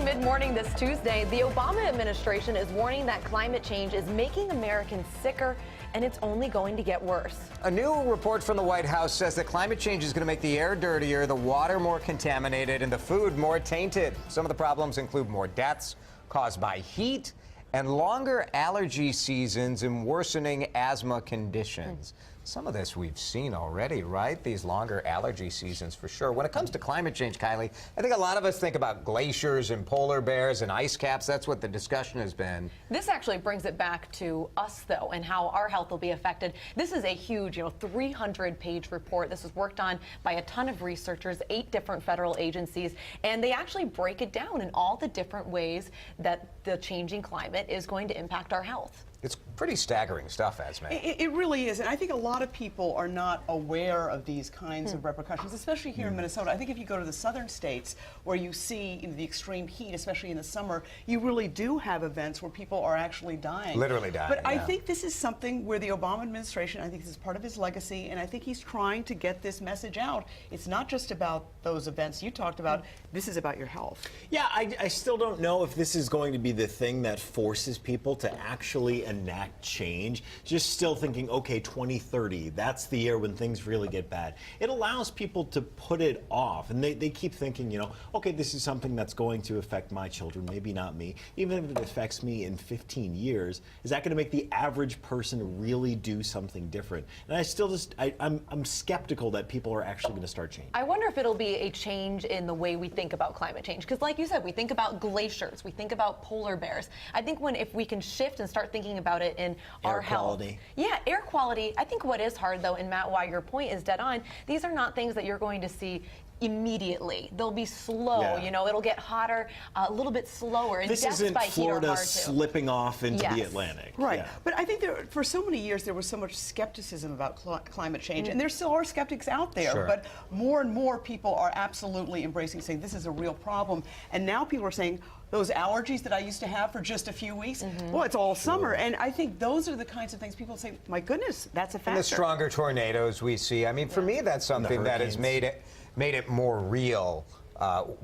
mid-morning this Tuesday, the Obama administration is warning that climate change is making Americans sicker, and it's only going to get worse. A new report from the White House says that climate change is going to make the air dirtier, the water more contaminated, and the food more tainted. Some of the problems include more deaths caused by heat and longer allergy seasons and worsening asthma conditions. Some of this we've seen already, right? These longer allergy seasons for sure. When it comes to climate change, Kylie, I think a lot of us think about glaciers and polar bears and ice caps. That's what the discussion has been. This actually brings it back to us, though, and how our health will be affected. This is a huge, 300-page report. This was worked on by a ton of researchers, 8 different federal agencies, and they actually break it down in all the different ways that the changing climate is going to impact our health. It's pretty staggering stuff, Esme. It really is, and I think a lot of people are not aware of these kinds of repercussions, especially here in Minnesota. I think if you go to the southern states where you see the extreme heat, especially in the summer, you really do have events where people are actually dying. Literally dying, But I yeah. think this is something where the Obama administration, I think this is part of his legacy, and I think he's trying to get this message out. It's not just about those events you talked about. This is about your health. Yeah, I still don't know if this is going to be the thing that forces people to actually enact change. Just still thinking, okay, 2030, that's the year when things really get bad. It allows people to put it off, and they keep thinking, okay, this is something that's going to affect my children, maybe not me. Even if it affects me in 15 years, is that going to make the average person really do something different? And I still I'm skeptical that people are actually going to start changing. I wonder if it'll be a change in the way we think about climate change, because like you said, we think about glaciers, we think about polar bears. I think if we can shift and start thinking about it in our health. Air quality. Yeah, air quality. I think what is hard, though, and Matt, why your point is dead on, these are not things that you're going to see immediately. They'll be slow, Yeah. It'll get hotter a little bit slower. And This deaths isn't by heat are Florida hard, too. slipping off into the Yes. Atlantic. Right, Yeah. but I think for so many years there was so much skepticism about climate change, and there still are skeptics out there, Sure. but more and more people are absolutely embracing, saying this is a real problem, and now people are saying, those allergies that I used to have for just a few weeks, well, it's all summer, and I think those are the kinds of things people say, my goodness, that's a factor. And the stronger tornadoes we see. I mean, for me, that's something that has made it more real.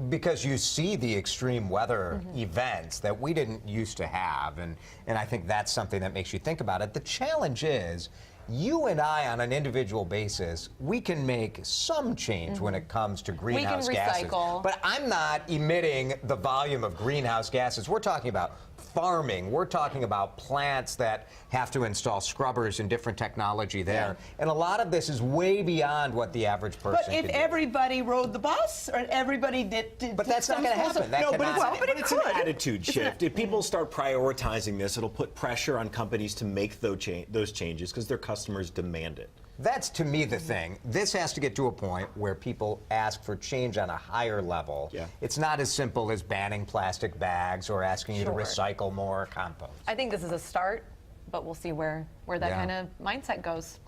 Because you see the extreme weather events that we didn't used to have, and I think that's something that makes you think about it. The challenge is, you and I, on an individual basis, we can make some change when it comes to greenhouse gases. recycle. But I'm not emitting the volume of greenhouse gases. We're talking about farming. We're talking about plants that have to install scrubbers and different technology there. And a lot of this is way beyond what the average person But if can do. everybody rode the bus, or everybody did But that's not going to happen. That No, but cannot it's, happen. an attitude shift. If people start prioritizing this, it'll put pressure on companies to make those changes because their customers demand it. That's, to me, the thing. This has to get to a point where people ask for change on a higher level. Yeah. It's not as simple as banning plastic bags or asking you to Sure. recycle more or compost. I think this is a start, but we'll see where that Yeah. kind of mindset goes.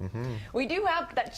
We do have that